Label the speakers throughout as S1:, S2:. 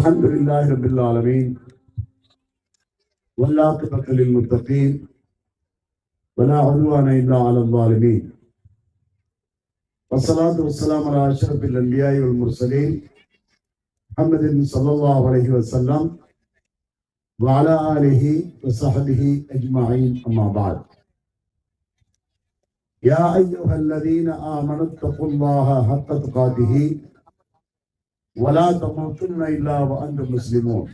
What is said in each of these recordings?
S1: الحمد لله رب العالمين والعاقبة للمتقين ولا عدوان إلا على الظالمين والصلاة والسلام على أشرف الأنبياء والمرسلين محمد صلى الله عليه وسلم وعلى آله وصحبه أجمعين أما بعد يا أيها الذين آمنوا اتقوا الله حق تقاته ولا تموتن إلا وأنتم مسلمون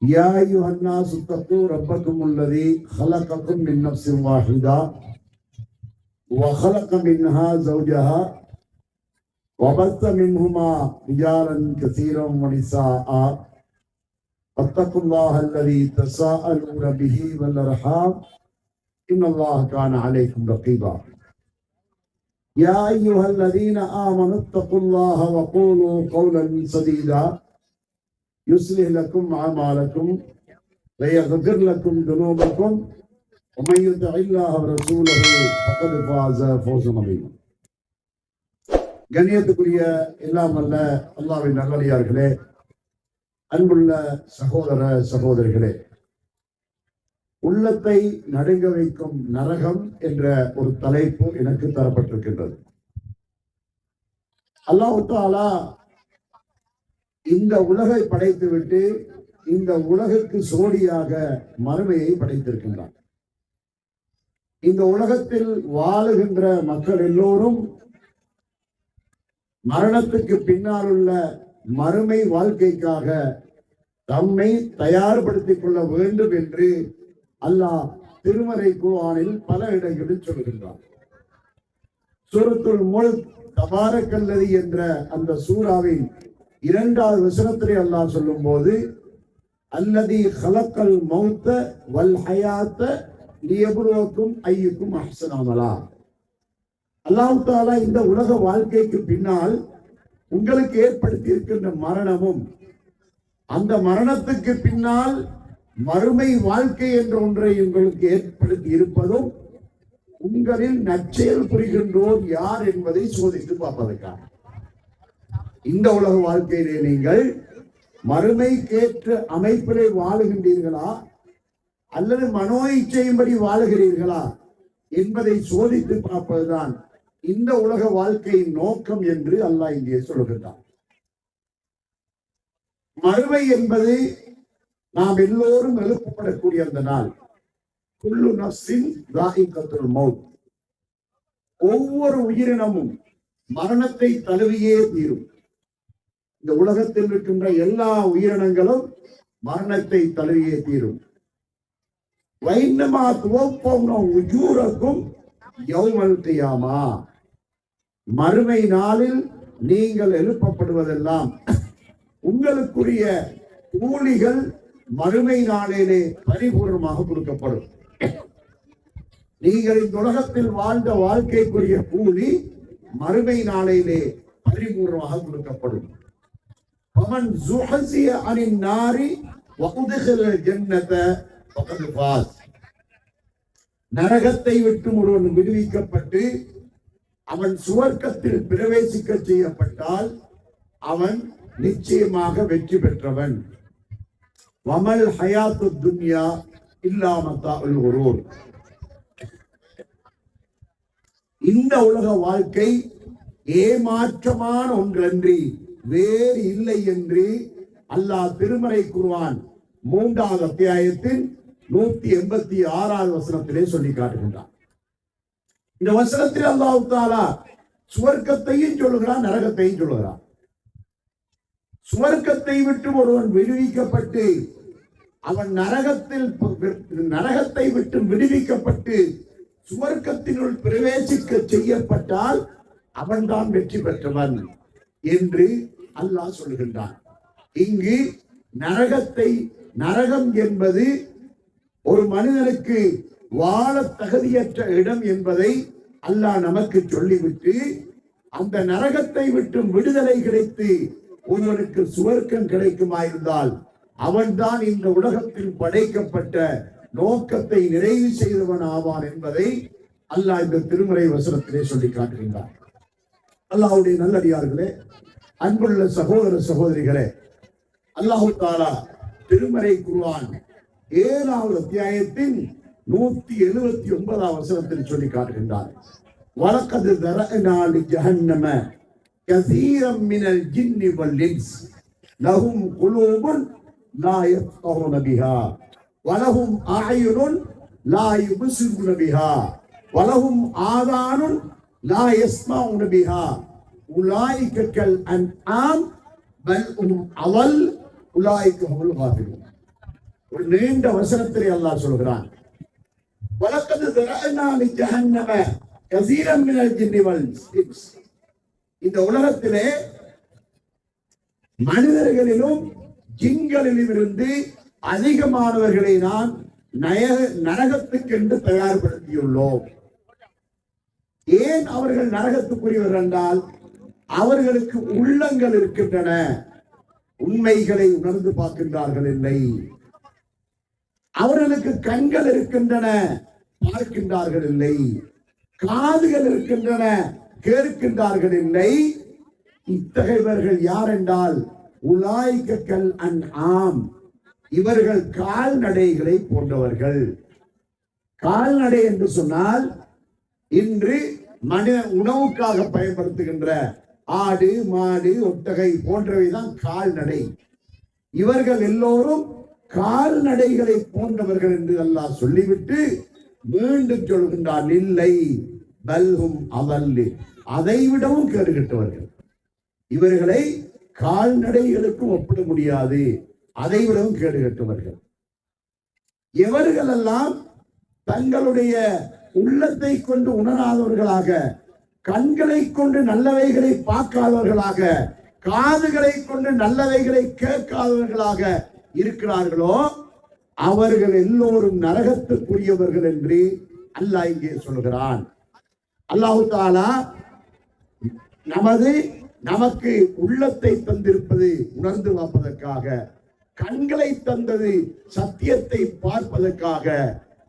S1: يا أيها الناس اتقوا ربكم الذي خلقكم من نفس واحدة وخلق منها زوجها وبث منهما رجالا كثيرا ونساء واتقوا الله الذي تساءلون به والأرحام إن الله كان عليكم رقيبا يا أيها الذين آمنوا اتقوا الله وقولوا قولا سديدا يصلح لكم أعمالكم ويغفر لكم ذنوبكم ومن يطع الله ورسوله فقد فاز فوزا عظيما. கண்ணியத்துக்குரிய எல்லாம் வல்ல அல்லாஹ்வின் நல்லடியார்களே, அன்புள்ள சகோதர சகோதரிகளே, உள்ளத்தை நடுங்க வைக்கும் நரகம் என்ற ஒரு தலைப்பு எனக்கு தரப்பட்டிருக்கின்றது. அல்லாஹ் தஆலா இந்த உலகை படைத்துவிட்டு இந்த உலகுக்கு சோடியாக மறுமையை படைத்திருக்கின்றார். இந்த உலகத்தில் வாழுகின்ற மக்கள் எல்லோரும் மரணத்துக்கு பின்னால் உள்ள மறுமை வாழ்க்கைக்காக தம்மை தயார்படுத்திக் கொள்ள வேண்டும் என்று அல்லாஹ் திருமறை குர்ஆனில் பல இடங்களில் சொல்கின்றார். சூரத்துல் முல்க் தபாரக்கல்லதி என்ற அந்த சூராவின் 2வது வசனத்திலே அல்லாஹ் சொல்லும் போது அல்லதி ஹலக்கல் மௌத்த வல் ஹயாத்த லியப்லுவக்கும் அய்யுக்கும் அஹ்ஸனு அமலா. அல்லாஹ் தஆலா இந்த உலக வாழ்க்கைக்கு பின்னால் உங்களுக்கு ஏற்படுத்தி இருக்கின்ற மரணமும் அந்த மரணத்துக்கு பின்னால் மறுமை வாழ்க்கை என்ற ஒன்றை உங்களுக்கு ஏற்படுத்தி இருப்பதும் உங்களில் நற்செயல் புரிகின்றோர் யார் என்பதை சோதித்து பார்ப்பதற்காக. இந்த உலக வாழ்க்கையிலே நீங்கள் மறுமைக்கேற்ற அமைப்பிலே வாழுகின்றீர்களா அல்லது மனோ இச்சையின்படி வாழுகிறீர்களா என்பதை சோதித்து பார்ப்பதுதான் இந்த உலக வாழ்க்கையின் நோக்கம் என்று அல்லாஹ் இங்கே சொல்லுகின்றார். மறுமை என்பது நாம் எல்லோரும் எழுப்பப்படக்கூடிய அந்த நாள். குல்லு நஃப்ஸின் ذائقத்துல் மௌத். ஒவ்வொரு உயிரினமும் மரணத்தை தழுவியே தீரும். இந்த உலகத்தில் இருக்கின்ற எல்லா உயிரினங்களும் மரணத்தை தழுவியே தீரும். வைன்னமா துவப்பௌன உஜூரக்கும் யௌமல் கியாமா. மறுமை நாளில் நீங்கள் எழுப்பப்படுவதெல்லாம் உங்களுக்குரிய கூலிகள் மறுமை நாளிலே பரிபூர்ணமாக கொடுக்கப்படும். நீங்கள் இந்த உலகத்தில் வாழ்ந்த வாழ்க்கைக்குரிய கூலி மறுமை நாளிலே பரிபூர்ணமாக கொடுக்கப்படும். பமன் ஸுஹஸிய அனின் நாரி வஉத்ஹிலல் ஜன்னத ஃபகத் ஃபாஸ். நரகத்தை விட்டு ஒருவன் விடுவிக்கப்பட்டு அவன் சுவர்க்கத்தில் பிரவேசிக்க செய்யப்பட்டால் அவன் நிச்சயமாக வெற்றி பெற்றவன். வமல் ஹயாத்து துன்யா இல்லா மத்தாஉல் குரூர். இந்த உலக வாழ்க்கை ஏமாற்றமான ஒன்றன்றி வேறு இல்லை என்று அல்லாஹ் திருமறை குர்ஆன் 3வது அத்தியாயத்தின் 186வது வசனத்திலே சொல்லி காட்டுகின்றார். இந்த வசனத்தில் அல்லாஹ் தஆலா சுவர்க்கத்தையும் சொல்லுகிறான், நரகத்தையும் சொல்லுகிறான். சுவர்க்கத்தை விட்டு ஒருவன் விடுவிக்கப்பட்டு அவன் நரகத்தை விட்டு விடுவிக்கப்பட்டு சுவர்க்கத்தினுள் பிரவேசிக்க செய்யப்பட்டால் அவன்தான் வெற்றி பெற்றவன் என்று அல்லாஹ் சொல்லுகின்றான். இங்கு நரகம் என்பது ஒரு மனிதனுக்கு வாழ தகுதியற்ற இடம் என்பதை அல்லாஹ் நமக்கு சொல்லிவிட்டு அந்த நரகத்தை விட்டு விடுதலை கிடைத்து ஒருவனுக்கு சுவர்க்கம் கிடைக்குமாயிருந்தால் அவன்தான் இந்த உலகத்தில் படைக்கப்பட்ட நோக்கத்தை நிறைவு செய்தவன் ஆவான் என்பதை அல்லாஹ் இந்த திருமறை வசனத்திலே சொல்லி காட்டுகின்றார். அல்லாஹ்வுடைய நல்லடியார்களே, அன்புள்ள சகோதர சகோதரிகளே, அல்லாஹு தாலா திருமறை குர்ஆன் 7வது அத்தியாயத்தின் 179வது வசனத்தில் சொல்லி காட்டுகின்றார். வலக்கது தரஅனா லிஜஹன்னம கஸீரம் மினல் ஜின்னி வல் இன்ஸ் லஹும் குலூபுன் லா யஃகஹூன பிஹா வலஹும் அஅயுனுன் லா யுப்சிருன பிஹா வலஹும் ஆதானுன் லா யஸ்மஊன பிஹா உலாயிக கல் அன்ஆம் பல் ஹும் அவல் உலாயிக ஹுல் காஃபிலூன். ஒரு நீண்ட வசனத்திலே அல்லாஹ் சொல்கிறான், வலக்கது தரஅனா லிஜஹன்னம கஸீரம் மினல் ஜின்னி வல் இன்ஸ். இந்த உலகத்திலே மனிதர்களிலும் ஜின்களிலும் இருந்து அதிகமானவர்களை நாம் நரகத்துக்கென்று தயார்படுத்தியுள்ளோம். ஏன் அவர்கள் நரகத்துக்குரியவர்கள் என்றால், அவர்களுக்கு உள்ளங்கள் இருக்கின்றன, உண்மைகளை உணர்ந்து பார்க்கின்றார்கள் இல்லை. அவர்களுக்கு கண்கள் இருக்கின்றன, பார்க்கின்றார்கள் இல்லை. காதுகள் இருக்கின்றன, கேட்கின்றார்கள் இல்லை. இத்தகையவர்கள் யார் என்றால் உலாய்க கல் அன்ஆம், இவர்கள் கால்நடைகளை போன்றவர்கள். கால்நடை என்று சொன்னால் இன்று மனித உணவுக்காக பயன்படுத்துகின்ற ஆடு, மாடு, ஒட்டகை போன்றவைதான் கால்நடை. இவர்கள் எல்லோரும் கால்நடைகளை போன்றவர்கள் என்று அல்லாஹ் சொல்லிவிட்டு மீண்டும் சொல்கின்றார், இல்லை பல்ஹும் அவல்லு, அதை விடவும் கேடுகட்டவர்கள். இவர்களை கால்நடைகளுக்கும் ஒப்பிட முடியாது, அதை விடவும் கேடுகட்டவர்கள். எவர்களெல்லாம் தங்களுடைய உள்ளத்தை கொண்டு உணராதவர்களாக, கண்களை கொண்டு நல்லவைகளை பார்க்காதவர்களாக, காதுகளை கொண்டு நல்லவைகளை கேட்காதவர்களாக இருக்கிறார்களோ அவர்கள் எல்லோரும் நரகத்துக்குரியவர்கள் என்று அல்லாஹ் இங்கே சொல்கிறான். அல்லாஹு தஆலா நமக்கு உள்ளத்தை தந்திருப்பது உணர்ந்து பார்ப்பதற்காக, கண்களை தந்தது சத்தியத்தை பார்ப்பதற்காக,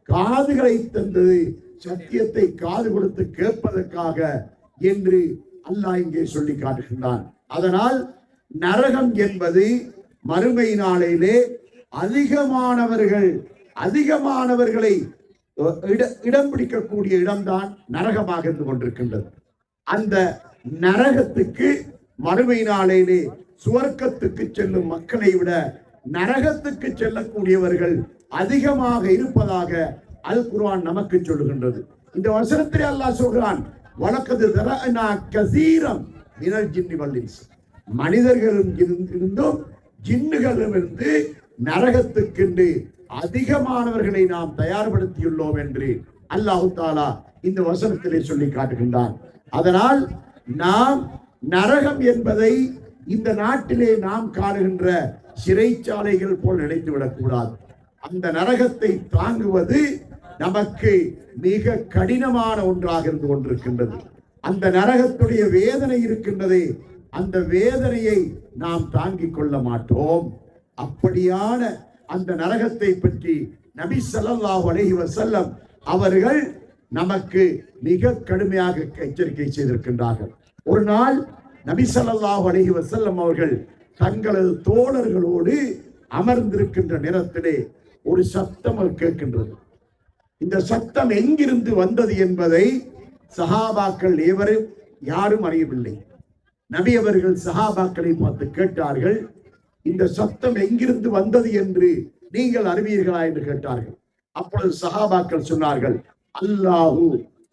S1: காதுகளை தந்தது சத்தியத்தை காது கொடுத்து கேட்பதற்காக என்று அல்லாஹ் இங்கே சொல்லி காட்டுகின்றான். அதனால் நரகம் என்பது மறுமை நாளிலே அதிகமானவர்களை இடம் பிடிக்கக்கூடிய இடம்தான் நரகமாக இருந்து கொண்டிருக்கின்றது. அந்த நரகத்துக்கு மறுமை நாளிலே சுவர்க்கத்துக்கு செல்லும் மக்களை விட நரகத்துக்கு செல்லக்கூடியவர்கள் அதிகமாக இருப்பதாக அல் குர்ஆன் நமக்கு சொல்லுகின்றது. இந்த வசனத்திலே அல்லாஹ் சொல்கிறான், வலக்கது தரஅனா கஸீரம் மினல் ஜின்னி வல் இன்ஸ், மனிதர்களும் இருந்தும் ஜின்னுகளும் இருந்து நரகத்துக்கென்று அதிகமானவர்களை நாம் தயார்படுத்தியுள்ளோம் என்று அல்லாஹு தஆலா இந்த வசனத்திலே சொல்லி காட்டுகின்றான். அதனால் நாம் நரகம் என்பதை இந்த நாட்டிலே நாம் காணுகின்ற சிறைச்சாலைகள் போல் நினைத்து விடக்கூடாது. அந்த நரகத்தை தாங்குவது நமக்கு மிக கடினமான ஒன்றாக இருந்து கொண்டிருக்கின்றது. அந்த நரகத்துடைய வேதனை இருக்கின்றதே, அந்த வேதனையை நாம் தாங்கிக் கொள்ள மாட்டோம். அப்படியான அந்த நரகத்தை பற்றி நபி ஸல்லல்லாஹு அலைஹி வஸல்லம் அவர்கள் நமக்கு மிக கடுமையாக எச்சரிக்கை செய்திருக்கின்றார்கள். ஒரு நாள் நபி ஸல்லல்லாஹு அலைஹி வஸல்லம் அவர்கள் தங்களது தோழர்களோடு அமர்ந்திருக்கின்ற நேரத்திலே ஒரு சத்தம் கேட்கின்றது. இந்த சத்தம் எங்கிருந்து வந்தது என்பதை சஹாபாக்கள் யாரும் அறியவில்லை. நபி அவர்கள் சஹாபாக்களை பார்த்து கேட்டார்கள், இந்த சத்தம் எங்கிருந்து வந்தது என்று நீங்கள் அறிவீர்களா என்று கேட்டார்கள். அப்பொழுது சஹாபாக்கள் சொன்னார்கள், அல்லாஹு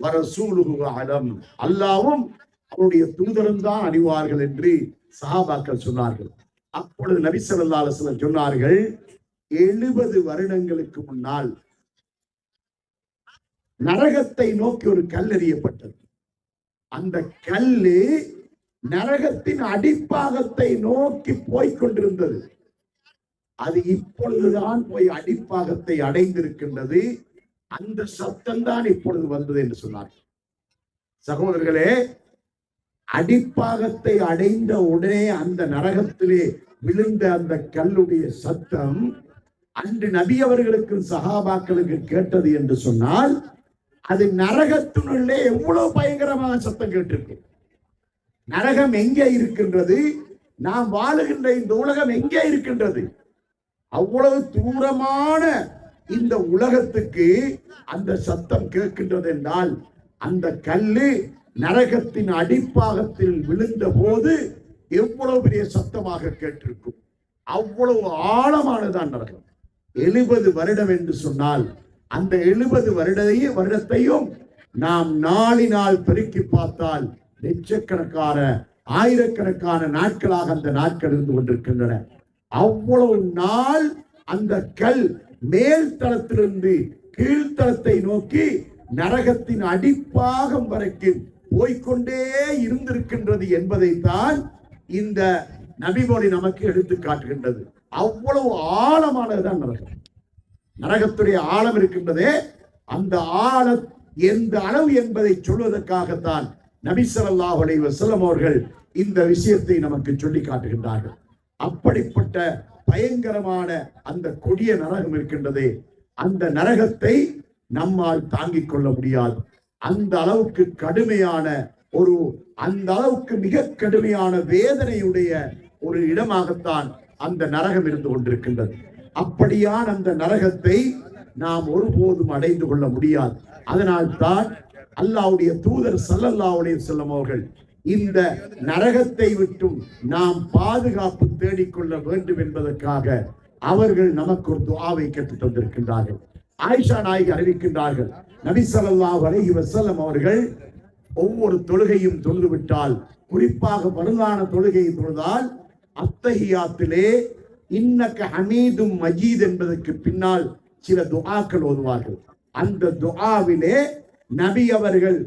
S1: வ ரசூலுஹு அலம், அல்லாஹ்வும் அவருடைய தூதரும் தான் அறிவார்கள் என்று சஹாபாக்கள் சொன்னார்கள். அப்பொழுது நபி ஸல்லல்லாஹு அலைஹி வஸல்லம் சொன்னார்கள், 70 வருடங்களுக்கு முன்னால் நரகத்தை நோக்கி ஒரு கல் எறியப்பட்டது. அந்த கல்லு நரகத்தின் அடிப்பாகத்தை நோக்கி போய்கொண்டிருந்தது. அது இப்பொழுதுதான் போய் அடிப்பாகத்தை அடைந்திருக்கின்றது. அந்த சத்தம் தான் இப்பொழுது வந்தது என்று சொன்னார். சகோதரர்களே, அடிப்பாகத்தை அடைந்த உடனே அந்த நரகத்திலே விழுந்த அந்த கல்லுடைய சத்தம் அன்று நபி அவர்களுக்கு சஹாபாக்களுக்கு கேட்டது என்று சொன்னால், அது நரகத்தினுள்ளே எவ்வளவு பயங்கரமான சத்தம் கேட்டிருக்கு. நரகம் எங்கே இருக்கின்றது, நாம் வாழுகின்ற இந்த உலகம் எங்கே இருக்கின்றது? அவ்வளவு தூரமான இந்த உலகத்துக்கு அந்த சத்தம் கேட்கின்றது என்றால், அந்த கல்லு நரகத்தின் அடிப்பாகத்தில் விழுந்த போது எவ்வளவு பெரிய சத்தமாக கேட்டிருக்கும். அவ்வளவு ஆழமானதான் நரகம். 70 வருடம் என்று சொன்னால், அந்த 70 வருடத்தையும் நாம் நாளினால் பெருக்கி பார்த்தால் லட்சக்கணக்கான ஆயிரக்கணக்கான நாட்களாக அந்த நாட்கள் இருந்து கொண்டிருக்கின்றன. அவ்வளவு நாள் அந்த கல் மேல் தளத்திலிருந்து கீழ்த்தளத்தை நோக்கி நரகத்தின் அடிப்பாகம் வரைக்கும் போய்கொண்டே இருந்திருக்கின்றது என்பதைத்தான் இந்த நபிமொழி நமக்கு எடுத்து காட்டுகின்றது. அவ்வளவு ஆழமானதுதான் நரகம். நரகத்துடைய ஆழம் இருக்கின்றதே, அந்த ஆழம் எந்த அளவு என்பதை சொல்வதற்காகத்தான் நபி ஸல்லல்லாஹு அலைஹி வஸல்லம் அவர்கள் இந்த விஷயத்தை நமக்கு சொல்லி காட்டுகின்றார்கள். அப்படிப்பட்ட பயங்கரமான அந்த கொடிய நரகம் இருக்கின்றதே, அந்த நரகத்தை நம்மால் தாங்கிக் கொள்ள முடியாது. அந்த அளவுக்கு கடுமையான அந்த அளவுக்கு மிக கடுமையான வேதனையுடைய ஒரு இடமாகத்தான் அந்த நரகம் இருந்து கொண்டிருக்கின்றது. அப்படியான அந்த நரகத்தை நாம் ஒருபோதும் அடைந்து கொள்ள முடியாது. அதனால் தான் அல்லாஹ்வுடைய தூதர் ஸல்லல்லாஹு அலைஹி வஸல்லம் அவர்கள் இந்த நரகத்தை விட்டும் நாம் பாதுகாப்பு தேடிக்கொள்ள வேண்டும் என்பதற்காக அவர்கள் நமக்கு ஒரு துஆவை கற்றுத் தந்திருக்கின்றார்கள். ஆயிஷா நாயகி அறிவிக்கின்றார்கள், நபி ஸல்லல்லாஹு அலைஹி வஸல்லம் அவர்கள் ஒவ்வொரு தொழுகையும் தொழுது விட்டால், குறிப்பாக பரலான தொழுகையை தொழுதால், அத்தஹியாத்திலே இன்னக ஹமீதும் மஜீத் என்பதற்கு பின்னால் சில துஆக்கள் ஓதுவார்கள். அந்த துஆவிலே நபி அவர்கள்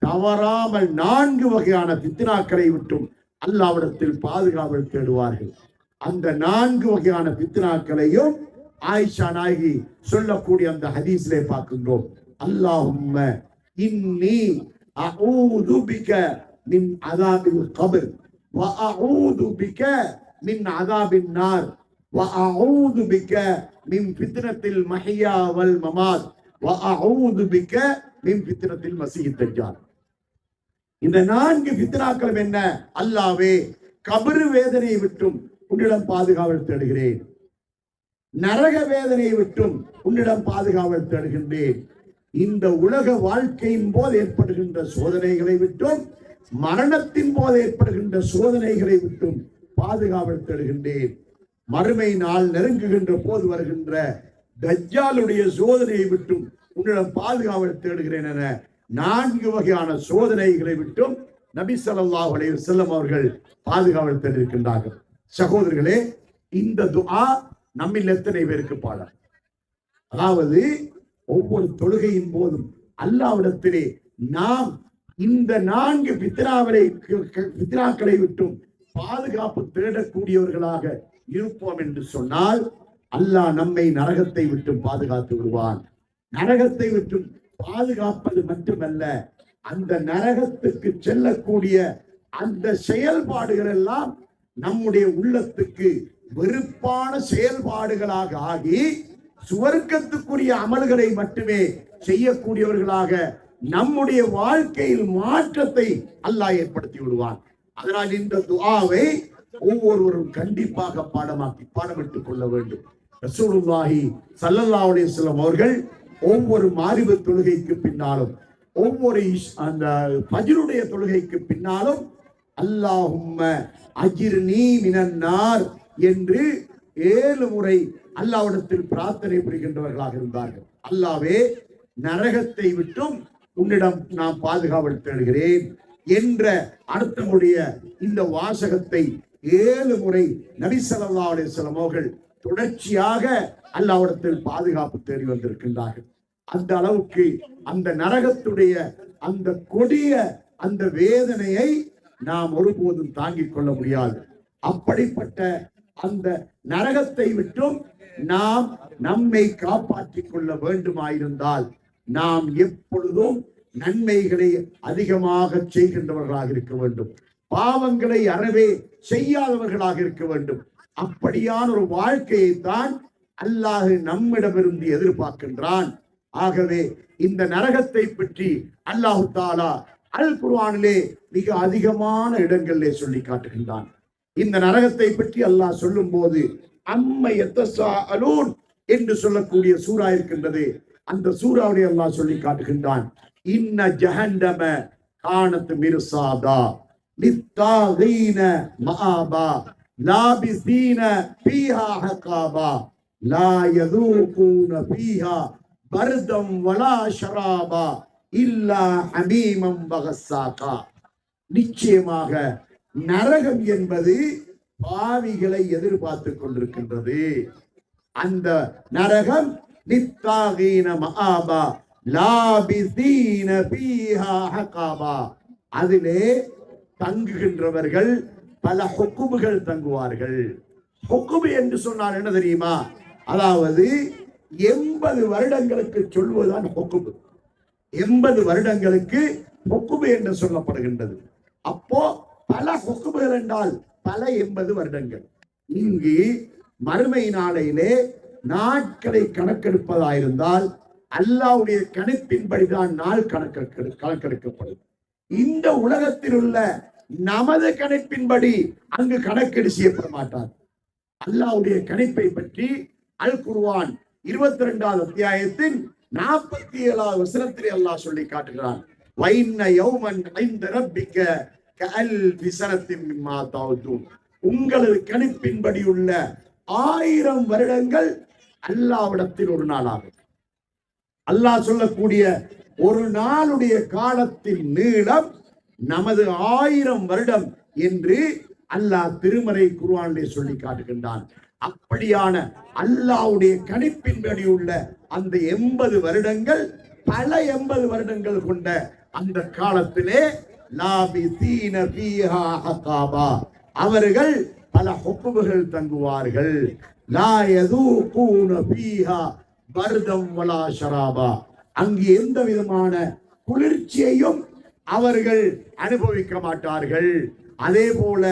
S1: தவறாமல் 4 வகையான ஃபித்னாக்களை விட்டும் அல்லாஹ்விடத்தில் பாதுகாவல் தேடுவார்கள். அந்த 4 வகையான ஃபித்னாக்களையும் ஆயிஷா நாயகி சொல்லக்கூடிய அந்த ஹதீஸிலே பார்க்கின்றோம். அல்லாஹும்ம இன்னி அஊது பிக மின் அஸாபில் கப்ர் வ அஊது பிக மின் அஸாபின் நார் வ அஊது பிக மின் ஃபித்னத்தில் மஹ்யா வல் மமாத் வ அஊது பிக மின் ஃபித்னத்தில் மஸீஹ் தஜ்ஜால். இந்த 4 ஃபித்னாக்களும் என்ன? அல்லாஹ்வே, கபர் வேதனையை விட்டும் உன்னிடம் பாதுகாவல் தேடுகிறேன், நரக வேதனையை விட்டும் உன்னிடம் பாதுகாவல் தேடுகின்றேன், இந்த உலக வாழ்க்கையின் போது ஏற்படுகின்ற சோதனைகளை விட்டும் மரணத்தின் போது ஏற்படுகின்ற சோதனைகளை விட்டும் பாதுகாவல் தேடுகின்றேன், மறுமை நாள் நெருங்குகின்ற போது வருகின்ற தஜ்ஜாலுடைய சோதனையை விட்டும் உன்னிடம் பாதுகாவல் தேடுகிறேன் என 4 வகையான சோதனைகளை விட்டும் நபி ஸல்லல்லாஹு அலைஹி வஸல்லம் அவர்கள் பாதுகாவல் தேடியிருக்கின்றார்கள். சகோதரர்களே, இந்த துஆ நம்மில் எத்தனை பேருக்கு பாடம்? அதாவது ஒவ்வொரு தொழுகையின் போதும் அல்லாஹ்விடத்திலே நாம் இந்த 4 ஃபித்னாக்களை விட்டும் பாதுகாப்பு தேடக்கூடியவர்களாக இருப்போம் என்று சொன்னால், அல்லாஹ் நம்மை நரகத்தை விட்டும் பாதுகாத்து விடுவான். நரகத்தை விட்டும் பாதுகாப்பது மட்டுமல்ல, அந்த நரகத்துக்கு செல்லக்கூடிய அந்த செயல்பாடுகள் எல்லாம் நம்முடைய உள்ளத்துக்கு வெறுப்பான செயல்பாடுகளாக ஆகி சுவர்க்கத்துக்குரிய அமல்களை மட்டுமே செய்யக்கூடியவர்களாக நம்முடைய வாழ்க்கையில் மாற்றத்தை அல்லாஹ் ஏற்படுத்தி விடுவான். அதனால் இந்த துஆவை ஒவ்வொருவரும் கண்டிப்பாக பாடமிட்டுக் கொள்ள வேண்டும். ரசூலுல்லாஹி ஸல்லல்லாஹு அலைஹி வஸல்லம் அவர்கள் ஒவ்வொரு மாரிபு தொழுகைக்கு பின்னாலும், ஒவ்வொரு அந்த ஃபஜ்ருடைய தொழுகைக்கு பின்னாலும் அல்லாஹும்ம அஜிர்னி மினன் நார் என்று 7 முறை அல்லாஹ்விடத்தில் பிரார்த்தனை புரிகின்றவர்களாக இருந்தார்கள். அல்லாஹ்வே, நரகத்தை விட்டும் உன்னிடம் நான் பாதுகாவல் தேடுகிறேன் என்ற அர்த்தமுடைய இந்த வாசகத்தை 7 முறை நபி ஸல்லல்லாஹு அலைஹி வஸல்லம் அவர்கள் தொடர்ச்சியாக அல்லாஹ்விடத்தில் பாதுகாப்பு தேடி வந்திருக்கின்றார்கள். அந்த அளவுக்கு அந்த நரகத்துடைய அந்த கொடிய அந்த வேதனையை நாம் ஒருபோதும் தாங்கிக் கொள்ள முடியாது. அப்படிப்பட்ட அந்த நரகத்தை விட்டும் நாம் நம்மை காப்பாற்றிக் கொள்ள வேண்டுமாயிருந்தால் நாம் எப்பொழுதும் நன்மைகளை அதிகமாக செய்கின்றவர்களாக இருக்க வேண்டும், பாவங்களை அறவே செய்யாதவர்களாக இருக்க வேண்டும். அப்படியான ஒரு வாழ்க்கையை தான் அல்லாஹ் நம்மிடமிருந்து எதிர்பார்க்கின்றான். ஆகவே இந்த நரகத்தை பற்றி அல்லாஹு தஆலா அல் குர்ஆனிலே மிக அதிகமான இடங்களிலே சொல்லி காட்டுகின்றான். இந்த நரகத்தை பற்றி அல்லாஹ் சொல்லும் போது அம்மை யத்தஸாஅலூன் என்று சொல்லக்கூடிய சூரா இருக்கின்றது. அந்த சூறாவை அல்லாஹ் சொல்லி காட்டுகின்றான். இன்ன ஜஹன்னம கானத் மிர்சாதா லித்தாகீன மஆபா லாபிஸீன ஃபீஹா ஹகாபா லா யதூகூன ஃபீஹா பர்தம் வலா ஷராபா இல்லா ஹமீமம் வகஸ்ஸாகா. நிச்சயமாக நரகம் என்பது பாவிகளை எதிர்பார்த்து கொண்டிருக்கின்றது. அந்த நரகம் லித்தாகீன மஆபா லாபிஸீன ஃபீஹா ஹகாபா, அதிலே தங்குகின்றவர்கள் பல ஹுக்குமுகள் தங்குவார்கள். ஹுக்குமு என்று சொன்னால் என்ன தெரியுமா? அதாவது 80 வருடங்களுக்கு சொல்வதுதான் ஹுக்குமு. 80 வருடங்களுக்கு ஹுக்குமு என்று சொல்லப்படுகின்றது. அப்போ பல ஹுக்குமுகள் என்றால் பல 80 வருடங்கள். இங்கு மறுமை நாளையிலே நாட்களை கணக்கெடுப்பதாயிருந்தால் அல்லாஹ்வுடைய கணிப்பின்படிதான் நாள் கணக்கெடுக்கப்படும். இந்த உலகத்தில் உள்ள நமது கணிப்பின்படி அங்கு கணக்கெடு செய்யப்பட மாட்டார். அல்லாஹ்வுடைய கணிப்பை பற்றி அல் குர்ஆன் 22வது அத்தியாயத்தின் 47வது வசனத்திலே அல்லாஹ் சொல்லி காட்டுகிறான். வைன்ன யௌமன் ஐந்த ரப்பிக கஅல்ஃபி ஸனத்தின் மிம்மா தஅதுன். உங்களது கணிப்பின்படி உள்ள 1000 வருடங்கள் அல்லாஹ்விடத்தில் ஒரு நாளாகும். அல்லாஹ் சொல்லக்கூடிய ஒரு நாளுடைய காலத்தின் நீளம் நமது 1000 வருடம் என்று அல்லாஹ் திருமறை குர்ஆனிலே சொல்லி காட்டுகின்றான். அப்படியான அல்லாஹ்வுடைய கணிப்பின்படி உள்ள அந்த 80 வருடங்கள் பல 80 வருடங்கள் கொண்ட அந்த காலத்திலே லாபிஸீன ஃபீஹா ஹகாபா, அவர்கள் பல ஹுக்குமுகள் தங்குவார்கள். லா யதூகூன ஃபீஹா பர்தம் வலா ஷராபா, அங்கு எந்த விதமான குளிர்ச்சியையும் அவர்கள் அனுபவிக்க மாட்டார்கள். அதே போல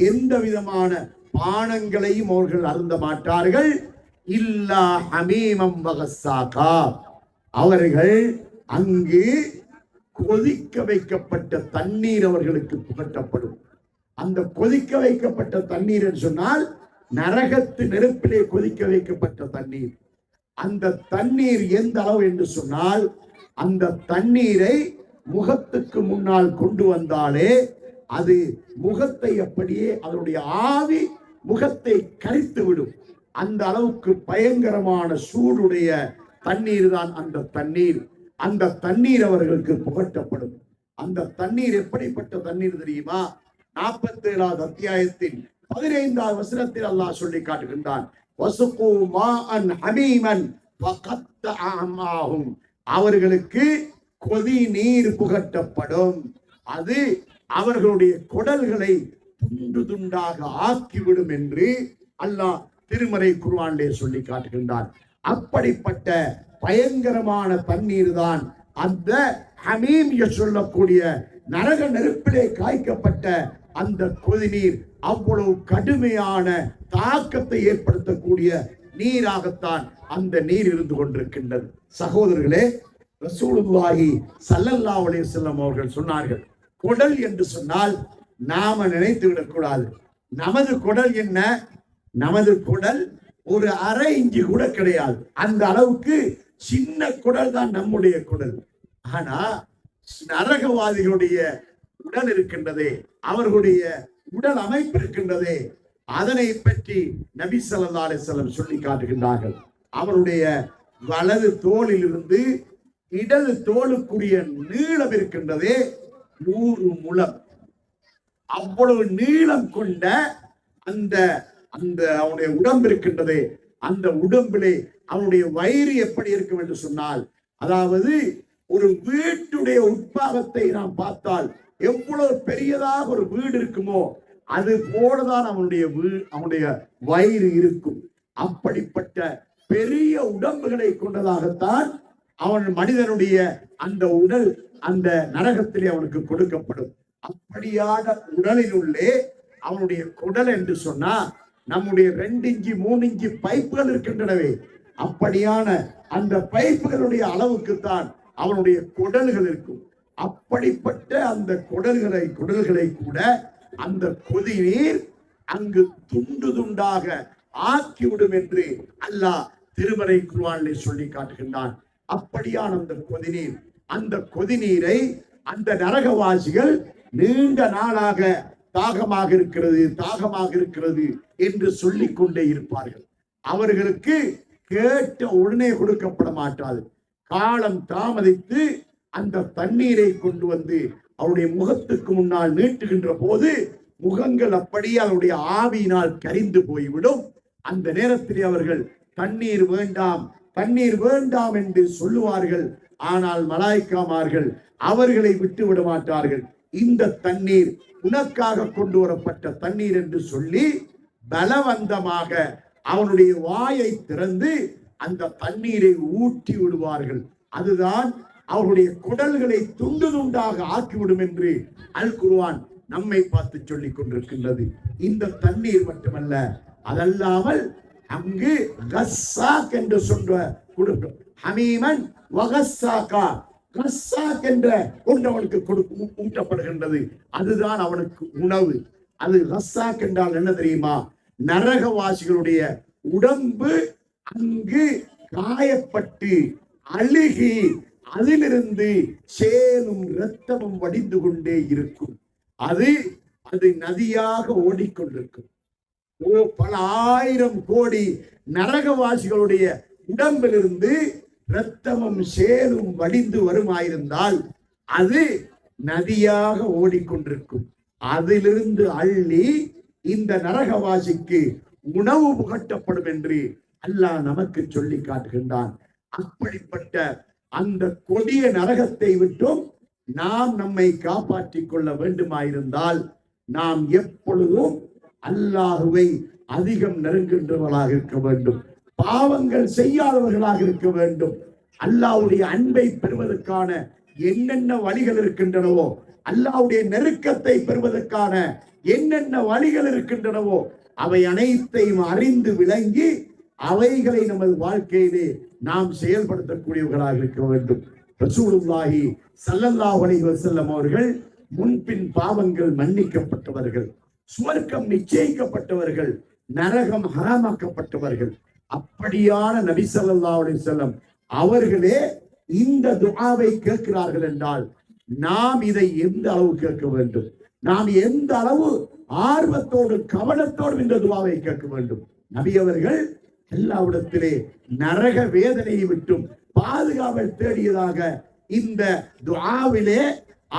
S1: எந்த விதமான பானங்களையும் அவர்கள் அருந்த மாட்டார்கள். இல்லா ஹமீமம் வகஸ்ஸாகா, அவர்கள் அங்கு கொதிக்க வைக்கப்பட்ட தண்ணீர் அவர்களுக்கு புகட்டப்படும். அந்த கொதிக்க வைக்கப்பட்ட தண்ணீர் என்று சொன்னால் நரகத்து நெருப்பிலே கொதிக்க வைக்கப்பட்ட தண்ணீர். அந்த தண்ணீர் எந்த அளவு என்று சொன்னால் அந்த தண்ணீரை முகத்துக்கு முன்னால் கொண்டு வந்தாலே அது முகத்தை அப்படியே அதனுடைய ஆவி முகத்தை கரித்து விடும். அந்த அளவுக்கு பயங்கரமான சூடுடைய தண்ணீர் தான் அந்த தண்ணீர். அந்த தண்ணீர் அவர்களுக்கு புகட்டப்படும். அந்த தண்ணீர் எப்படிப்பட்ட தண்ணீர் தெரியுமா? 47வது அத்தியாயத்தின் 15வது வசனத்தில் அல்லாஹ் சொல்லி காட்டுகின்றான். வசுகு மாஅன் ஹமீமன் ஃபகத்தஅமாஹும், அவர்களுக்கு கொதி நீர் புகட்டப்படும். அது அவர்களுடைய குடல்களை துண்டு துண்டாக ஆக்கிவிடும் என்று அல்லாஹ் திருமறை குர்ஆனிலே சொல்லி காட்டுகின்றான். அப்படிப்பட்ட பயங்கரமான தண்ணீர் தான் அந்த ஹமீம் சொல்லக்கூடிய நரக நெருப்பிலே காய்க்கப்பட்ட அந்த கொதிநீர். அவ்வளவு கடுமையான தாக்கத்தை ஏற்படுத்தக்கூடிய நீராகத்தான் அந்த நீர் இருந்து கொண்டிருக்கின்றது. சகோதரர்களே, ரசூலுல்லாஹி ஸல்லல்லாஹு அலைஹி வஸல்லம் அவர்கள் சொன்னார்கள், குடல் என்று சொன்னால் நாம நினைத்து விடக்கூடாது. நமது குடல் என்ன? நமது குடல் ஒரு அரை இஞ்சி கூட கிடையாது. அந்த அளவுக்கு சின்ன குடல் தான் நம்முடைய குடல். ஆனா நரகவாதிகளுடைய உடல் இருக்கின்றதே, அவர்களுடைய உடல் அமைப்பு இருக்கின்றதே, அதனை பற்றி நபி ஸல்லல்லாஹு அலைஹி வஸல்லம் சொல்லி காட்டுகின்றார்கள். அவருடைய வலது தோளில் இருந்து இடது தோளுக்குரிய நீளம் இருக்கின்றதே 100 முழம். அவ்வளவு நீளம் கொண்ட அந்த அந்த அவனுடைய உடம்பு இருக்கின்றதே, அந்த உடம்பிலே அவனுடைய வயிறு எப்படி இருக்கும் என்று சொன்னால், அதாவது ஒரு வீட்டுடைய உட்பாகத்தை நாம் பார்த்தால் எவ்வளவு பெரியதாக ஒரு வீடு இருக்குமோ அது போலதான் அவனுடைய வயிறு இருக்கும். அப்படிப்பட்ட பெரிய உடம்புகளை கொண்டதாகத்தான் அவன் மனிதனுடைய அந்த உடல் அந்த நரகத்திலே அவனுக்கு கொடுக்கப்படும். அப்படியான உடலில் உள்ளே அவனுடைய குடல் என்று சொன்னா நம்முடைய 2 இன்ச்சு 3 இன்ச்சு பைப்புகள் இருக்கின்றனவே, அப்படியான அந்த பைப்புகளுடைய அளவுக்குத்தான் அவனுடைய குடல்கள் இருக்கும். அப்படிப்பட்ட அந்த குடல்களை கூட அந்த கொதி நீர் அங்கு துண்டு துண்டாக ஆக்கிவிடும் என்று அல்லாஹ் திருமறை குர்ஆனிலே சொல்லி காட்டுகின்றான். அப்படியான அந்த கொதிநீரை அந்த நரகவாசிகள் நீண்ட நாளாக தாகமாக இருக்கிறது என்று சொல்லிக் கொண்டே இருப்பார்கள். அவர்களுக்கு கேட்ட உடனே கொடுக்கப்பட மாட்டாது. காலம் தாமதித்து அந்த தண்ணீரை கொண்டு வந்து அவருடைய முகத்துக்கு முன்னால் நீட்டுகின்ற போது முகங்கள் அப்படியே அவருடைய ஆவியினால் கரிந்து போய்விடும். அந்த நேரத்தில் அவர்கள் தண்ணீர் வேண்டாம் என்று சொல்லுவார்கள். ஆனால் மலாய்க்காமார்கள் அவர்களை விட்டு விட மாட்டார்கள். இந்த தண்ணீர் உனக்காக கொண்டு வரப்பட்ட தண்ணீர் என்று சொல்லி பலவந்தமாக அவனுடைய வாயை திறந்து அந்த தண்ணீரை ஊற்றி விடுவார்கள். அதுதான் அவருடைய குடல்களை துண்டு துண்டாக ஆக்கிவிடும் என்று அல் குர்ஆன் நம்மை பார்த்து சொல்லிக் கொண்டிருக்கின்றது. இந்த தண்ணீர் மட்டுமல்ல, அதல்லாமல் அங்கு கஸ்ஸாக் என்று சொல்ற கொடுக்கும் ஹமீமன் வகஸ்ஸாகா, கஸ்ஸாக் என்ற ஒன்று அவனுக்கு ஊட்டப்படுகின்றது. அதுதான் அவனுக்கு உணவு. அது கஸ்ஸாக் என்றால் என்ன தெரியுமா? நரகவாசிகளுடைய உடம்பு அங்கு காயப்பட்டு அழுகி அதிலிருந்து சேலும் இரத்தமும் வடிந்து கொண்டே இருக்கும். அது நதியாக ஓடிக்கொண்டிருக்கும். பல ஆயிரம் கோடி நரகவாசிகளுடைய உடம்பிலிருந்து இரத்தமும் சேலும் வடிந்து வருமாயிருந்தால் அது நதியாக ஓடிக்கொண்டிருக்கும். அதிலிருந்து அள்ளி இந்த நரகவாசிக்கு உணவு புகட்டப்படும் என்று அல்லாஹ் நமக்கு சொல்லி காட்டுகின்றான். அப்படிப்பட்ட அந்த கொடிய நரகத்தை விட்டும் நாம் நம்மை காப்பாற்றிக் கொள்ள வேண்டுமாயிருந்தால் நாம் எப்பொழுதும் அல்லாஹுவை அதிகம் நெருங்குகின்றவர்களாக இருக்க வேண்டும். பாவங்கள் செய்யாதவர்களாக இருக்க வேண்டும். அல்லாஹ்வுடைய அன்பை பெறுவதற்கான என்னென்ன வழிகள் இருக்கின்றனவோ, அல்லாஹ்வுடைய நெருக்கத்தை பெறுவதற்கான என்னென்ன வழிகள் இருக்கின்றனவோ அவை அனைத்தையும் அறிந்து விளங்கி அவைகளை நமது வாழ்க்கையிலே நாம் செயல்படுத்தக்கூடியவர்களாக இருக்க வேண்டும். ரசூலுல்லாஹி ஸல்லல்லாஹு அலைஹி வஸல்லம் அவர்கள் முன்பின் பாவங்கள் மன்னிக்கப்பட்டவர்கள், சுவர்க்கம் நிச்சயிக்கப்பட்டவர்கள், நரகம் ஹராமாக்கப்பட்டவர்கள். அப்படியான நபி ஸல்லல்லாஹு அலைஹி வஸல்லம் அவர்களே இந்த துஆவை கேட்கிறார்கள் என்றால் நாம் இதை எந்த அளவு கேட்க வேண்டும்? நாம் எந்த அளவு ஆர்வத்தோடு கவனத்தோடு இந்த துஆவை கேட்க வேண்டும்? நபி அவர்கள் எல்லாவிடத்திலே நரக வேதனையை விட்டும் பாதுகாவல் தேடியதாக இந்த துஆவிலே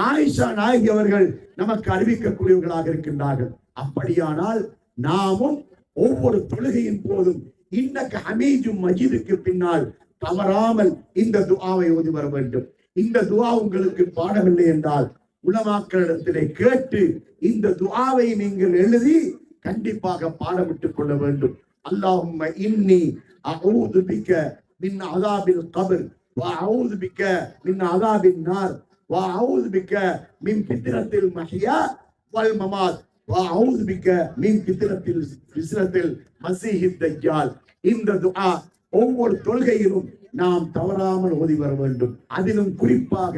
S1: ஆயிஷா நாயகி அவர்கள் நமக்கு அறிவிக்கக்கூடியவர்களாக இருக்கின்றார்கள். அப்படியானால் நாமும் ஒவ்வொரு தொழுகையின் போதும் இன்னக்க ஹமீதும் மஜீதுக்கு பின்னால் தவறாமல் இந்த துஆவை ஓதி வர வேண்டும். இந்த துஆ உங்களுக்கு பாடவில்லை என்றால் உலமாக்களிடத்திலே கேட்டு இந்த துஆவை நீங்கள் எழுதி கண்டிப்பாக பாடமிட்டுக் கொள்ள வேண்டும். அல்லாஹும்ம இன்னி அஊது பிக மின் அஸாபில் கப்ர் வ அஊது பிக மின் அஸாபின் நார் வ அஊது பிக மின் ஃபித்னத்தில் மஹ்யா வல் மமாத் வ அஊது பிக மின் ஃபித்னத்தில் மஸீஹித் தஜ்ஜால். இந்த துஆ ஒவ்வொரு தொழுகையிலும் நாம் தவறாமல் ஓதி வர வேண்டும். அதிலும் குறிப்பாக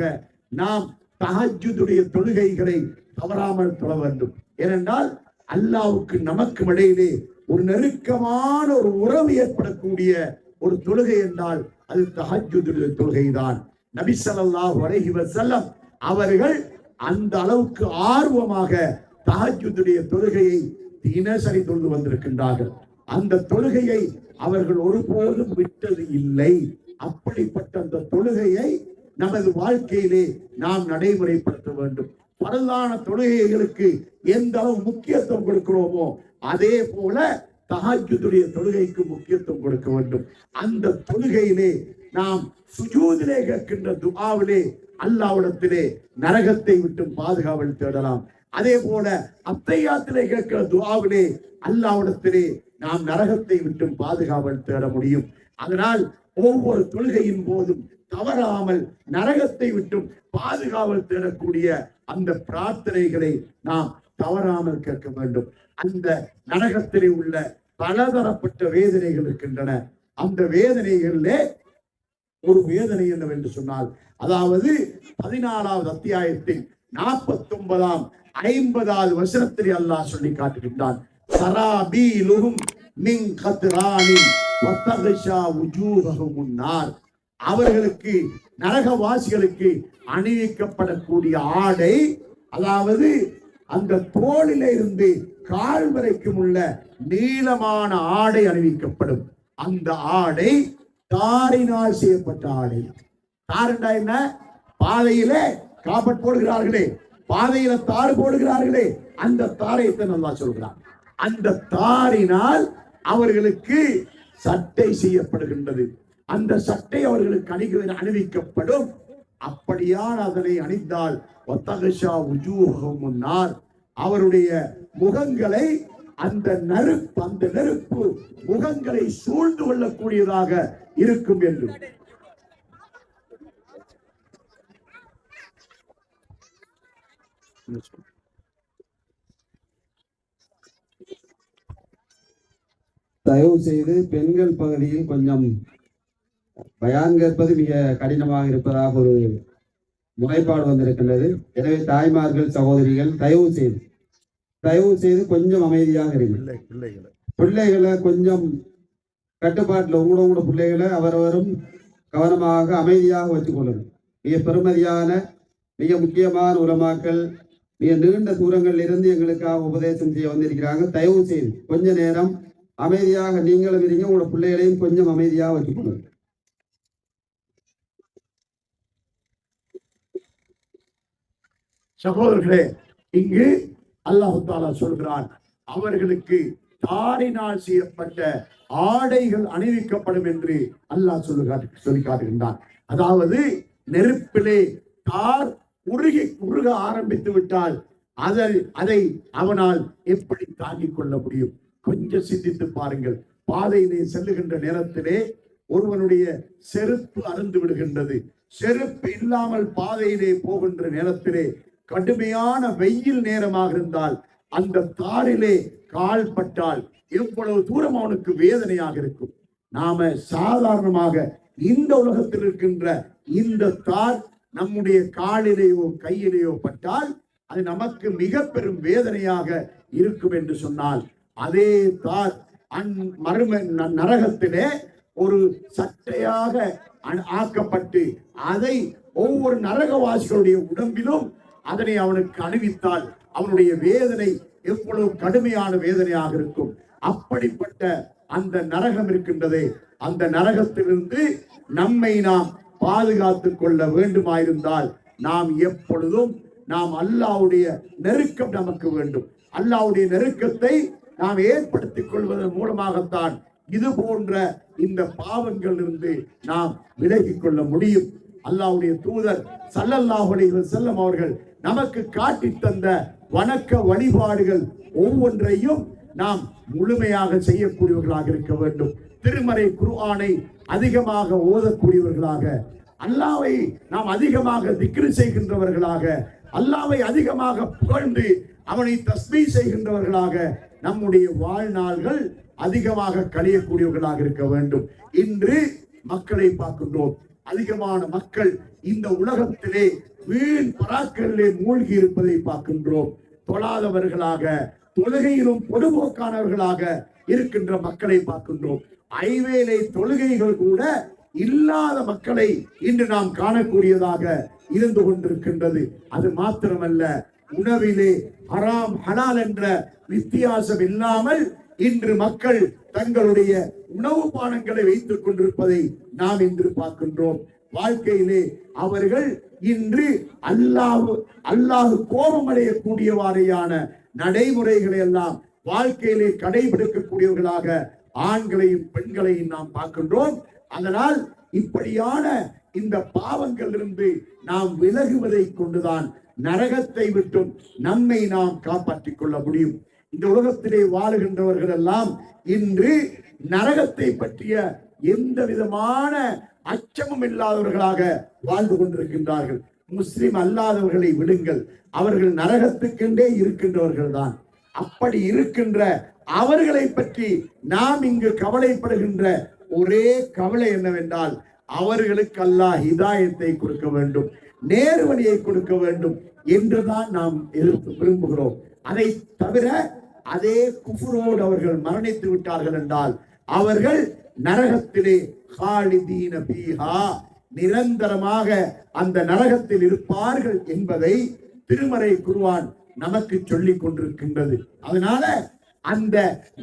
S1: நாம் தஹஜ்ஜுடைய தொழுகைகளை தவறாமல் தொழ வேண்டும். ஏனென்றால் அல்லாஹ்வுக்கு நமக்கு இடையிலே ஒரு நெருக்கமான ஒரு உறவு ஏற்படக்கூடிய ஒரு தொழுகை என்றால் அது தஹஜ்ஜுடைய தொழுகைதான். நபி ஸல்லல்லாஹு அலைஹி வஸல்லம் அவர்கள் அந்த அளவுக்கு ஆர்வமாக தஹஜ்ஜுடைய தொழுகையை தினசரி தொழுது வந்திருக்கின்றார்கள். அந்த தொழுகையை அவர்கள் ஒருபோதும் விட்டது இல்லை. அப்படிப்பட்ட அந்த தொழுகையை நமது வாழ்க்கையிலே நாம் நடைமுறைப்படுத்த வேண்டும். பரலான தொழுகைகளுக்கு எந்த அளவு முக்கியத்துவம் கொடுக்கிறோமோ அதே போல தஹஜ்ஜுடைய தொழுகைக்கு முக்கியத்துவம் கொடுக்க வேண்டும். அந்த தொழுகையிலே நாம் சுஜூதிலே கேட்கின்ற துஆவிலே அல்லாஹ்விடத்திலே நரகத்தை விட்டு பாதுகாவல் தேடலாம். அதே போல அத்தையாத்திலே கேட்கிற துஆவிலே அல்லாஹ்விடத்திலே நாம் நரகத்தை விட்டு பாதுகாவல் தேட முடியும். அதனால் ஒவ்வொரு தொழுகையின் போதும் தவறாமல் நரகத்தை விட்டும் பாதுகாவல் தேடக்கூடிய அந்த பிரார்த்தனைகளை நாம் தவறாமல் கேட்க வேண்டும். அந்த நரகத்திலே உள்ள பலதரப்பட்ட வேதனைகள் இருக்கின்றன. அந்த வேதனைகளிலே ஒரு வேதனை என்னவென்று சொன்னால், அதாவது 14வது அத்தியாயத்தில் 49ஆம் 50வது வசனத்திலே அல்லாஹ் சொல்லி காட்டுகின்றான். சராபீலுஹும் மின் கத்ரானின் வத்தகஷா வுஜூஹஹும் முன்னார். அவர்களுக்கு நரகவாசிகளுக்கு அணிவிக்கப்படக்கூடிய ஆடை, அதாவது அந்த தோளில இருந்து கால் வரைக்கும் உள்ள நீளமான ஆடை அணிவிக்கப்படும். அந்த ஆடை தாரினால் செய்யப்பட்ட ஆடை. தாருண்டா என்ன? பாதையிலே காப்பட் போடுகிறார்களே, பாதையில தாறு போடுகிறார்களே, அந்த தாரையத்தை நல்லா சொல்கிறார். அந்த தாரினால் அவர்களுக்கு சட்டை செய்யப்படுகின்றது. அந்த சட்டை அவர்களுக்கு அணிவிக்கப்படும். அப்படியான அதனை அணிந்தால் அவருடைய முகங்களை அந்த நெருப்பு முகங்களை சூழ்ந்து கொள்ளக்கூடியதாக இருக்கும் என்று
S2: தயவு செய்து பெண்கள் பகுதியில் கொஞ்சம் பயான் கேட்பது மிக கடினமாக இருப்பதாக ஒரு முறைப்பாடு வந்திருக்கின்றது. எனவே தாய்மார்கள், சகோதரிகள் தயவு செய்து கொஞ்சம் அமைதியாக இருங்கள். பிள்ளைகளை கொஞ்சம் கட்டுப்பாட்டில் உங்களோட பிள்ளைகளை அவரவரும் கவனமாக அமைதியாக வச்சுக் கொள்ளுங்கள். மிக பெருமதியான மிக முக்கியமான உலமாக்கள் மிக நீண்ட தூரங்களில் இருந்து எங்களுக்காக உபதேசம் செய்ய வந்திருக்கிறாங்க. தயவு செய்து கொஞ்ச நேரம் அமைதியாக நீங்களும் இருங்க, உங்களோட பிள்ளைகளையும் கொஞ்சம் அமைதியாக வச்சுக் கொள்ளுங்கள்.
S1: சகோதரர்களே, இங்கு அல்லாஹ் தஆலா சொல்கிறான், அவர்களுக்கு தாரினால் செய்யப்பட்ட ஆடைகள் அணிவிக்கப்படும் என்று அல்லாஹ் சொல்லி காட்டுகின்றான். அதாவது நெருப்பிலே தார் உருக ஆரம்பித்து விட்டால் அதை அவனால் எப்படி தாங்கிக் கொள்ள முடியும்? கொஞ்சம் சிந்தித்து பாருங்கள். பாதையிலே செல்லுகின்ற நேரத்திலே ஒருவனுடைய செருப்பு அறுந்து விடுகின்றது. செருப்பு இல்லாமல் பாதையிலே போகின்ற நேரத்திலே கடுமையான வெயில் நேரமாக இருந்தால் அந்த தாரிலே கால் பட்டால் எவ்வளவு தூரம் அவனுக்கு வேதனையாக இருக்கும். நாம சாதாரணமாக இந்த உலகத்தில் இருக்கின்ற இந்த தார் நம்முடைய காலிலேயோ கையிலேயோ பட்டால் அது நமக்கு மிக பெரும் வேதனையாக இருக்கும் என்று சொன்னால், அதே தார் நரகத்திலே ஒரு சட்டையாக ஆக்கப்பட்டு அதை ஒவ்வொரு நரகவாசிகளுடைய உடம்பிலும் அதனை அவனுக்கு அணிவித்தால் அவனுடைய வேதனை எவ்வளவு கடுமையான வேதனையாக இருக்கும். அப்படிப்பட்ட அந்த நரகம் இருக்கின்றதே, அந்த நரகத்திலிருந்து நம்மை நாம் பாதுகாத்துக் கொள்ள வேண்டுமாயிருந்தால் நாம் எப்பொழுதும் அல்லாஹ்வுடைய நெருக்கம் நமக்கு வேண்டும். அல்லாஹ்வுடைய நெருக்கத்தை நாம் ஏற்படுத்திக் கொள்வதன் மூலமாகத்தான் இது போன்ற இந்த பாவங்கள் இருந்து நாம் விலகிக் கொள்ள முடியும். அல்லாஹ்வுடைய தூதர் ஸல்லல்லாஹு அலைஹி வஸல்லம் அவர்கள் நமக்கு காட்டி தந்த வணக்க வழிபாடுகள் ஒவ்வொன்றையும் நாம் முழுமையாக செய்யக்கூடியவர்களாக இருக்க வேண்டும். திருமறை குர்ஆனை அதிகமாக ஓதக்கூடியவர்களாக, அல்லாஹ்வை நாம் அதிகமாக திக்ர் செய்கின்றவர்களாக, அல்லாஹ்வை அதிகமாக புகழ்ந்து அவனை தஸ்பீஹ் செய்கின்றவர்களாக நம்முடைய வாழ்நாள்கள் அதிகமாக கழியக்கூடியவர்களாக இருக்க வேண்டும். இன்று மக்களை பார்க்கின்றோம். அதிகமான மக்கள் இந்த உலகத்திலே வீண் பராக்களிலே மூழ்கி இருப்பதை பார்க்கின்றோம். தொழாதவர்களாக, தொழுகையிலும் பொதுபோக்கானவர்களாக இருக்கின்ற மக்களை பார்க்கின்றோம். ஐவேளை தொழுகைகள் கூட இல்லாத மக்களை இன்று நாம் காணக்கூடியதாக இருந்து கொண்டிருக்கின்றது. அது மாத்திரமல்ல, உணவிலே ஹராம் ஹலால் என்ற வித்தியாசம் இல்லாமல் இன்று மக்கள் தங்களுடைய உணவு பானங்களை வைத்துக் கொண்டிருப்பதை நாம் இன்று பார்க்கின்றோம். வாழ்க்கையிலே அவர்கள் இன்று அல்லாஹ் கோபம் அடையக்கூடியவாறையான நடைமுறைகளை எல்லாம் வாழ்க்கையிலே கடைபிடிக்கக்கூடியவர்களாக ஆண்களையும் பெண்களையும் நாம் பார்க்கின்றோம். அதனால் இப்படியான இந்த பாவங்கள் இருந்து நாம் விலகுவதை கொண்டுதான் நரகத்தை விட்டும் நம்மை நாம் காப்பாற்றிக் கொள்ள முடியும். இந்த உலகத்திலே வாழுகின்றவர்கள் எல்லாம் இன்று நரகத்தை பற்றிய எந்த விதமான அச்சமும் இல்லாதவர்களாக வாழ்ந்து கொண்டிருக்கின்றார்கள். முஸ்லிம் அல்லாதவர்களை விடுங்கள், அவர்கள் நரகத்துக்கென்றே இருக்கின்றவர்கள் தான். அப்படி இருக்கின்ற அவர்களை பற்றி நாம் இங்கு கவலைப்படுகின்ற ஒரே கவலை என்னவென்றால், அவர்களுக்கு அல்லாஹ் ஹிதாயத்தை கொடுக்க வேண்டும், நேர் வழியை கொடுக்க வேண்டும் என்றுதான் நாம் விரும்புகிறோம். அதை தவிர அதே குஃப்ரோடு அவர்கள் மரணித்து விட்டார்கள் என்றால் அவர்கள் நரகத்திலே ஹாலிதீன பீஹா நிரந்தரமாக அந்த நரகத்தில் இருப்பார்கள் என்பதை திருமறை குர்ஆன் நமக்கு சொல்லிக் கொண்டிருக்கின்றது. அதனால அந்த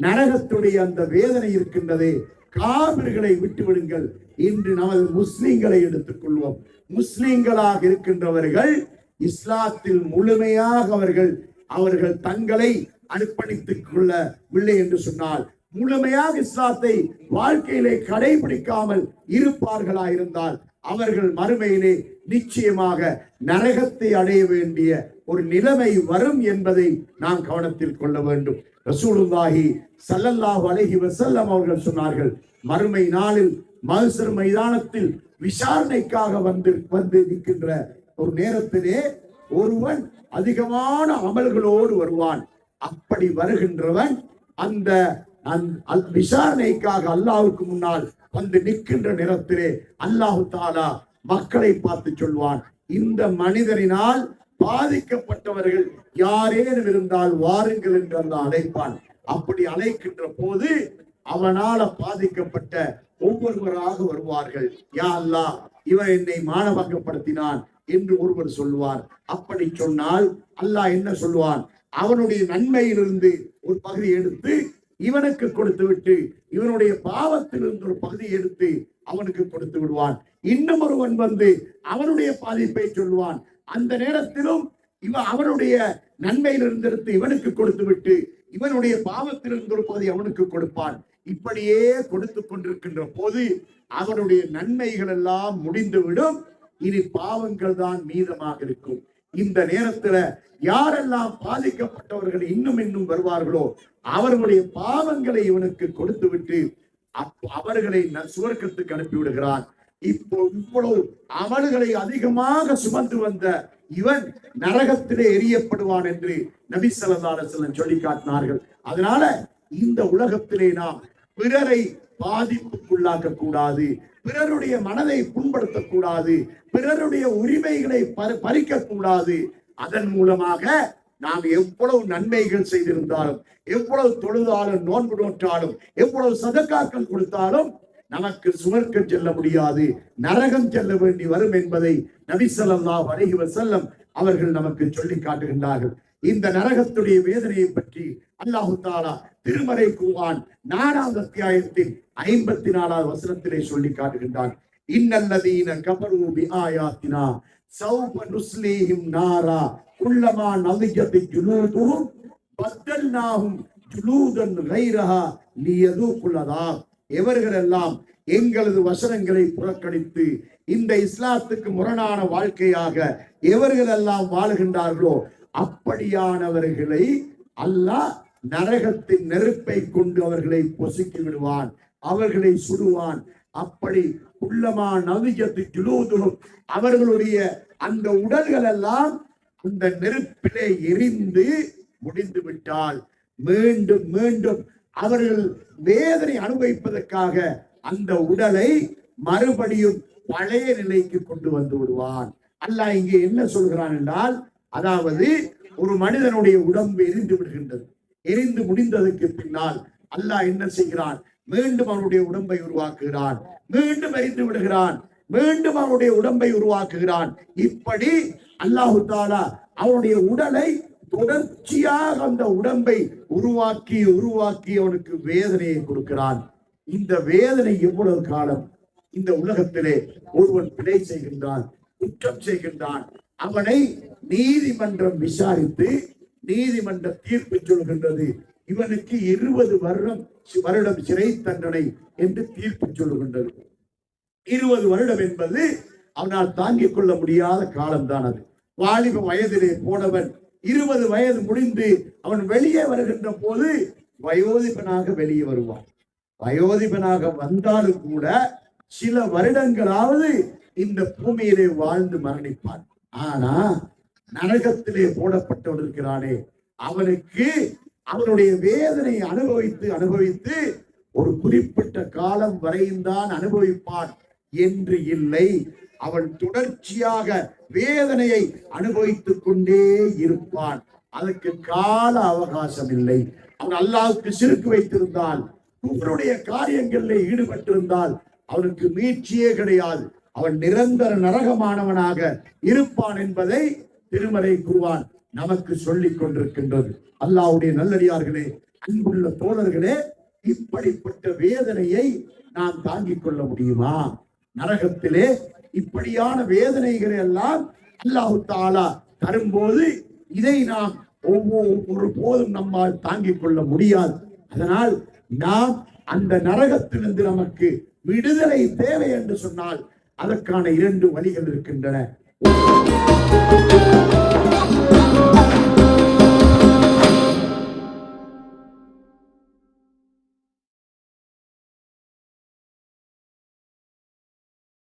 S1: நரகத்துடைய அந்த வேதனை இருக்கின்றதே, காபிர்களை விட்டு விடுங்கள். இன்று நமது முஸ்லிம்களை எடுத்துக்கொள்வோம். முஸ்லிம்களாக இருக்கின்றவர்கள் இஸ்லாத்தில் முழுமையாக அவர்கள் தங்களை அர்ப்பணித்துக் கொள்ளவில்லை என்று சொன்னால், முழுமையாக இஸ்லாத்தை வாழ்க்கையிலே கடைபிடிக்காமல் இருப்பார்களா இருந்தால் அவர்கள் மறுமையிலே நிச்சயமாக நரகத்தை அடைய வேண்டிய ஒரு நிலைமை வரும் என்பதை நாம் கவனத்தில் கொள்ள வேண்டும். ரசூலுல்லாஹி ஸல்லல்லாஹு அலைஹி வஸல்லம் அவர்கள் சொன்னார்கள், மறுமை நாளில் மஹ்ஷர் மைதானத்தில் விசாரணைக்காக வந்து நிற்கின்ற ஒரு நேரத்திலே ஒருவன் அதிகமான அமல்களோடு வருவான். அப்படி வருகின்றவன் அந்த விசாரணைக்காக அல்லாஹ்வுக்கு முன்னால் வந்து நிற்கின்ற நேரத்திலே அல்லாஹு தஆலா மக்களை பார்த்து சொல்வான், இந்த மனிதரினால் பாதிக்கப்பட்டவர்கள் யாரேனும் இருந்தால் வாருங்கள் என்று அல்லாஹ் அழைப்பான். அப்படி அழைக்கின்ற போது அவனால பாதிக்கப்பட்ட ஒவ்வொருவராக வருவார்கள். யா அல்லாஹ், இவன் என்னை மானபங்கப்படுத்தினான் என்று ஒருவர் சொல்லுவார். அப்படி சொன்னால் அல்லாஹ் என்ன சொல்லுவான், அவனுடைய நன்மையிலிருந்து ஒரு பகுதி எடுத்து இவனுக்கு கொடுத்து விட்டு இவனுடைய பாவத்திலிருந்து ஒரு பகுதியை எடுத்து அவனுக்கு கொடுத்து விடுவான். இன்னும் ஒருவன் வந்து அவனுடைய பாதிப்பை சொல்லுவான். அந்த நேரத்திலும் அவனுடைய நன்மையிலிருந்து எடுத்து இவனுக்கு கொடுத்து விட்டு இவனுடைய பாவத்திலிருந்து ஒரு பகுதி அவனுக்கு கொடுப்பான். இப்படியே கொடுத்து கொண்டிருக்கின்ற போது அவனுடைய நன்மைகள் எல்லாம் முடிந்துவிடும். இனி பாவங்கள் தான் மீதமாக இருக்கும். இந்த நேரத்துல யாரெல்லாம் பாதிக்கப்பட்டவர்கள் இன்னும் வருவார்களோ அவர்களுடைய பாவங்களை இவனுக்கு கொடுத்து விட்டு அவர்களை சுவர்க்கத்துக்கு அனுப்பி விடுகிறான். இவ்வளவு அமல்களை அதிகமாக சுமந்து வந்த இவன் நரகத்திலே எரியப்படுவான் என்று நபி ஸல்லல்லாஹு அலைஹி வஸல்லம் சொல்லி காட்டினார்கள். அதனால இந்த உலகத்திலே நாம் பிறரை பாதிப்புக்குள்ளாக்க கூடாது, பிறருடைய மனதை புண்படுத்தக்கூடாது, பிறருடைய உரிமைகளை பறிக்க கூடாது. அதன் மூலமாக நாம் எவ்வளவு நன்மைகள் செய்திருந்தாலும், எவ்வளவு தொழுதாலும், நோன்பு நோற்றாலும், எவ்வளவு சதக்காக்கள் கொடுத்தாலும் நமக்கு சுவர்க்கம் செல்ல முடியாது, நரகம் செல்ல வேண்டி வரும் என்பதை நபி ஸல்லல்லாஹு அலைஹி வஸல்லம் அவர்கள் நமக்கு சொல்லி காட்டுகின்றார்கள். இந்த நரகத்துடைய வேதனையை பற்றி அல்லாஹு தஆலா திருமறை குர்ஆன் 4வது அத்தியாயத்தின் 54வது வசனத்திலே சொல்லி காட்டுகின்றான். இன்னல்லதீன கஃபரு பிஆயாத்தினா சௌப நுஸ்லீஹிம் நாரா குல்லமா நதிஜத் ஜுலூதுஹும் பத்தல்நாஹும் ஜுலூதன் கைரஹா லியதூகுல் அதாப். எவர்களெல்லாம் எங்களது வசனங்களை புறக்கணித்து இந்த இஸ்லாத்துக்கு முரணான வாழ்க்கையாக எவர்களெல்லாம் வாழுகின்றார்களோ அப்படியானவர்களை அல்லாஹ் நரகத்தின் நெருப்பை கொண்டு அவர்களை பொசுக்கி விடுவான், அவர்களை சுடுவான். அப்படி உள்ளமா நவிஜத்து ஜுலூதுஹும், அவர்களுடைய அந்த உடல்கள் எல்லாம் அந்த நெருப்பிலே எரிந்து முடிந்து விட்டால் மீண்டும் மீண்டும் அவர்கள் வேதனை அனுபவிப்பதற்காக அந்த உடலை மறுபடியும் பழைய நிலைக்கு கொண்டு வந்து விடுவான். அல்லாஹ் இங்கே என்ன சொல்கிறான் என்றால், அதாவது ஒரு மனிதனுடைய உடம்பு எரிந்து விடுகின்றது. எரிந்து முடிந்ததற்கு பின்னால் அல்லாஹ் என்ன செய்கிறான், மீண்டும் அவனுடைய உடம்பை உருவாக்குகிறான், மீண்டும் எரிந்து விடுகிறான், மீண்டும் அவனுடைய உடம்பை உருவாக்குகிறான். இப்படி அல்லாஹு தஆலா அவனுடைய உடலை தொடர்ச்சியாக அந்த உடம்பை உருவாக்கி அவனுக்கு வேதனையை கொடுக்கிறான். இந்த வேதனை எவ்வளவு காலம்? இந்த உலகத்திலே ஒருவன் பிழை செய்கின்றான், குற்றம் செய்கின்றான், அவனை நீதிமன்றம் விசாரித்து நீதிமன்ற தீர்ப்பு சொல்கின்றது, இவனுக்கு 20 வருடம் சிறை தண்டனை என்று தீர்ப்பு சொல்லுகின்றது. 20 வருடம் என்பது அவனால் தாங்கிக் கொள்ள முடியாத காலம்தான். அது வாலிப வயதிலே போனவன் 20 வயது முடிந்து அவன் வெளியே வருகின்ற போது வயோதிபனாக வெளியே வருவான். வயோதிபனாக வந்தாலும் கூட சில வருடங்களாவது இந்த பூமியிலே வாழ்ந்து மரணிப்பான். ஆனா நரகத்திலே போடப்பட்டவன் இருக்கிறானே, அவனுக்கு அவனுடைய வேதனை அனுபவித்து ஒரு குறிப்பிட்ட காலம் வரையும் அனுபவிப்பான் என்று இல்லை. அவன் தொடர்ச்சியாக வேதனையை அனுபவித்துக் கொண்டே இருப்பான். அதற்கு கால அவகாசம் இல்லை. அவன் அல்லாஹ்வுக்கு சிறுக்கு வைத்திருந்தால், குஃப்ருடைய காரியங்களில் ஈடுபட்டிருந்தால் அவனுக்கு மீட்சியே கிடையாது. அவன் நிரந்தர நரகமானவனாக இருப்பான் என்பதை திருமறை குர்ஆன் நமக்கு சொல்லிக் கொண்டிருக்கின்றது. அல்லாஹ்வுடைய நல்லடியார்களே, அன்புள்ள தோழர்களே, இப்படிப்பட்ட வேதனையை நாம் தாங்கிக் கொள்ள முடியுமா? நரகத்திலே இப்படியான வேதனைகளை எல்லாம் அல்லாஹ் தஆலா தரும்போது இதை நாம் ஒவ்வொரு போதும் நம்மால் தாங்கிக் கொள்ள முடியாது. அதனால் நாம் அந்த நரகத்திலிருந்து நமக்கு விடுதலை தேவை என்று சொன்னால் அதற்கான 2 வழிகள் இருக்கின்றன.